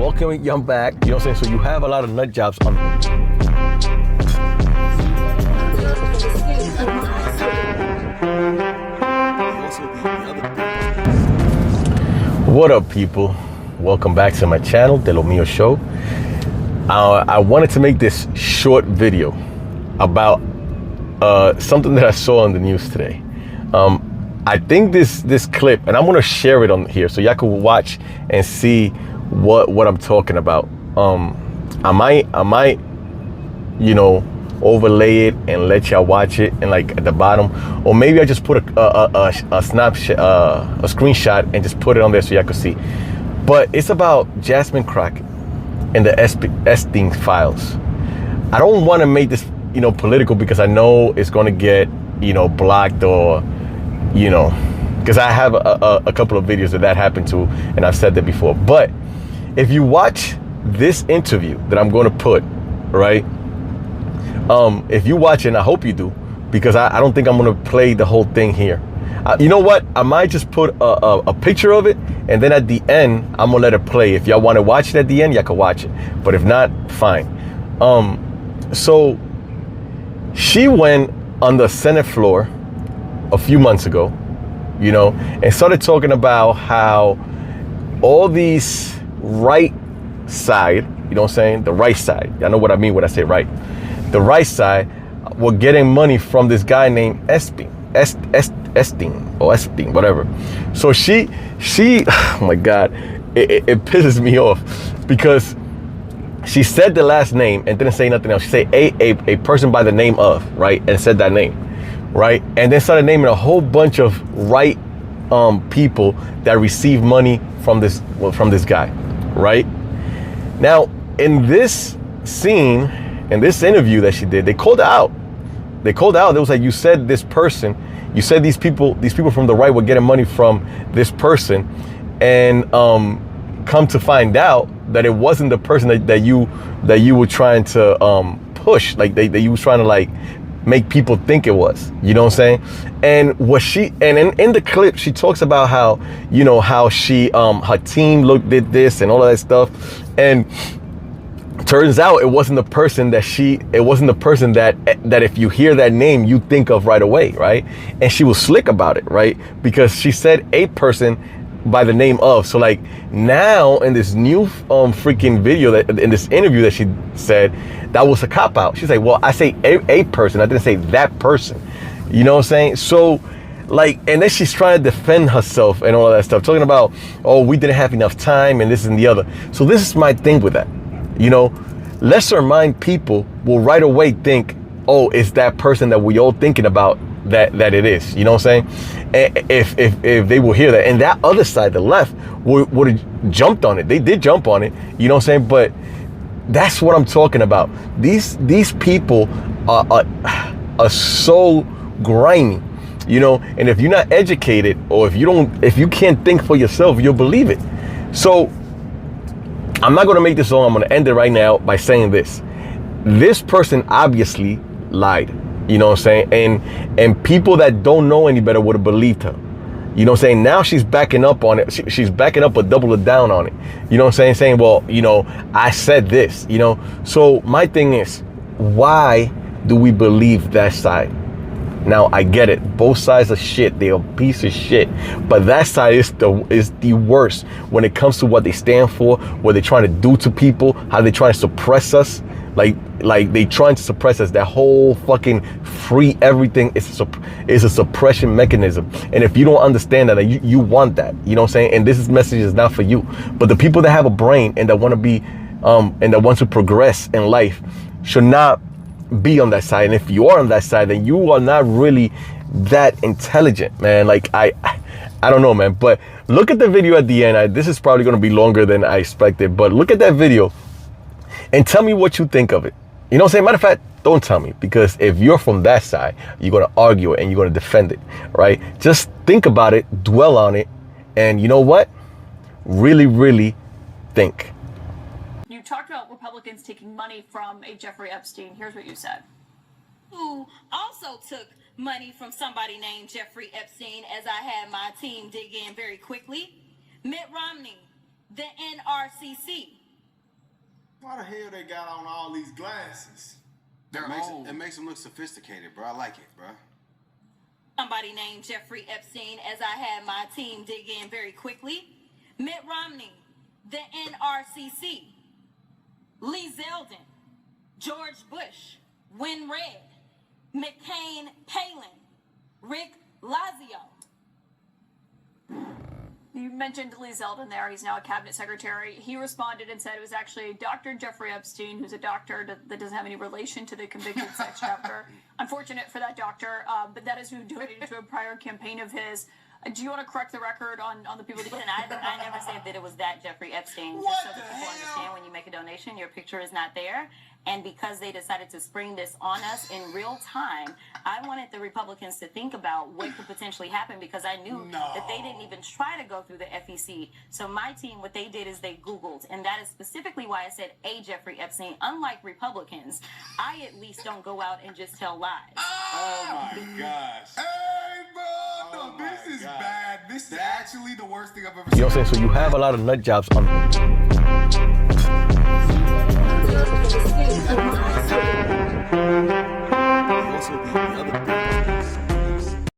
welcome you back. You know what I'm saying? So you have a lot of nut jobs on. What up, people? Welcome back to my channel, De Lo Mio Show. I wanted to make this short video about something that I saw on the news today. I think this clip, and I'm gonna share it on here so y'all can watch and see what I'm talking about. I might, you know, overlay it and let y'all watch it, and like at the bottom, or maybe I just put a snapshot, a screenshot, and just put it on there so y'all can see. But it's about Jasmine Crockett and the Epstein files. I don't want to make this, you know, political, because I know it's going to get, you know, blocked, or, you know, because I have a couple of videos that happened to, and I've said that before. But if you watch this interview that I'm going to put, right? If you watch it, and I hope you do, because I don't think I'm going to play the whole thing here. You know what? I might just put a picture of it, and then at the end, I'm going to let it play. If y'all want to watch it at the end, y'all can watch it. But if not, fine. So she went on the Senate floor a few months ago, you know, and started talking about how all these right side, you know what I'm saying? The right side. Y'all know what I mean when I say right. The right side were getting money from this guy named Epstein, whatever. So she, oh my God, it pisses me off, because she said the last name and didn't say nothing else. She said a person by the name of, right, and said that name, right, and then started naming a whole bunch of right people that receive money from this guy, right? Now, in this scene, in this interview that she did, they called her out. They called her out. It was like, you said this person, you said these people from the right were getting money from this person, and come to find out that it wasn't the person that you were trying to push, like that you was trying to like make people think it was, you know what I'm saying? And in the clip, she talks about how, you know, how she her team did this and all of that stuff, and turns out it wasn't the person that if you hear that name you think of right away, right? And she was slick about it, right? Because she said a person by the name of. So like now in this new freaking video, that in this interview that she said, that was a cop out. She's like, well, I say a person, I didn't say that person. You know what I'm saying? So like, and then she's trying to defend herself and all of that stuff, talking about, oh, we didn't have enough time and this and the other. So this is my thing with that. You know, lesser mind people will right away think, oh, it's that person that we all thinking about that it is. You know what I'm saying? And if they will hear that, and that other side, the left, would have jumped on it. They did jump on it. You know what I'm saying? But that's what I'm talking about. These people are so grimy, you know. And if you're not educated, or if you can't think for yourself, you'll believe it. So I'm not going to make this long. I'm going to end it right now by saying this. This person obviously lied. You know what I'm saying? And people that don't know any better would have believed her. You know what I'm saying? Now she's backing up on it. She's backing up, but double it down on it. You know what I'm saying? Saying, well, you know, I said this, you know. So my thing is, why do we believe that side? Now, I get it. Both sides are shit. They're a piece of shit. But that side is the worst when it comes to what they stand for, what they're trying to do to people, how they're trying to suppress us. Like they trying to suppress us. That whole fucking free everything is a suppression mechanism. And if you don't understand that, you want that. You know what I'm saying? And this message is not for you. But the people that have a brain and that want to be and that want to progress in life should not be on that side. And if you are on that side, then you are not really that intelligent, man. Like I don't know, man. But look at the video at the end. This is probably going to be longer than I expected, but look at that video and tell me what you think of it. You know what I'm saying? Matter of fact, don't tell me, because if you're from that side, you're going to argue it and you're going to defend it, right? Just think about it, dwell on it, and you know what? Really, really think. You talked about Republicans taking money from a Jeffrey Epstein. Here's what you said. Who also took money from somebody named Jeffrey Epstein, as I had my team dig in very quickly. Mitt Romney, the NRCC, Why the hell they got on all these glasses? They're old. It makes them look sophisticated, bro. I like it, bro. Somebody named Jeffrey Epstein, as I had my team dig in very quickly. Mitt Romney, the NRCC, Lee Zeldin, George Bush, Win Red, McCain Palin, Rick Lazio. You mentioned Lee Zeldin there. He's now a cabinet secretary. He responded and said it was actually Dr. Jeffrey Epstein, who's a doctor that doesn't have any relation to the convicted sex trafficker. Unfortunate for that doctor, but that is who donated to a prior campaign of his. Do you want to correct the record on the people? Listen, I never said that it was that Jeffrey Epstein. What Just so that the people hell? understand, when you make a donation, your picture is not there. And because they decided to spring this on us in real time, I wanted the Republicans to think about what could potentially happen, because I knew that they didn't even try to go through the FEC. So my team, what they did is they Googled, and that is specifically why I said a Jeffrey Epstein. Unlike Republicans, I at least don't go out and just tell lies. Oh my gosh. Hey, bro, Oh no, this my is God. bad. This is actually the worst thing I've ever You know what I'm saying? So you have a lot of nut jobs on.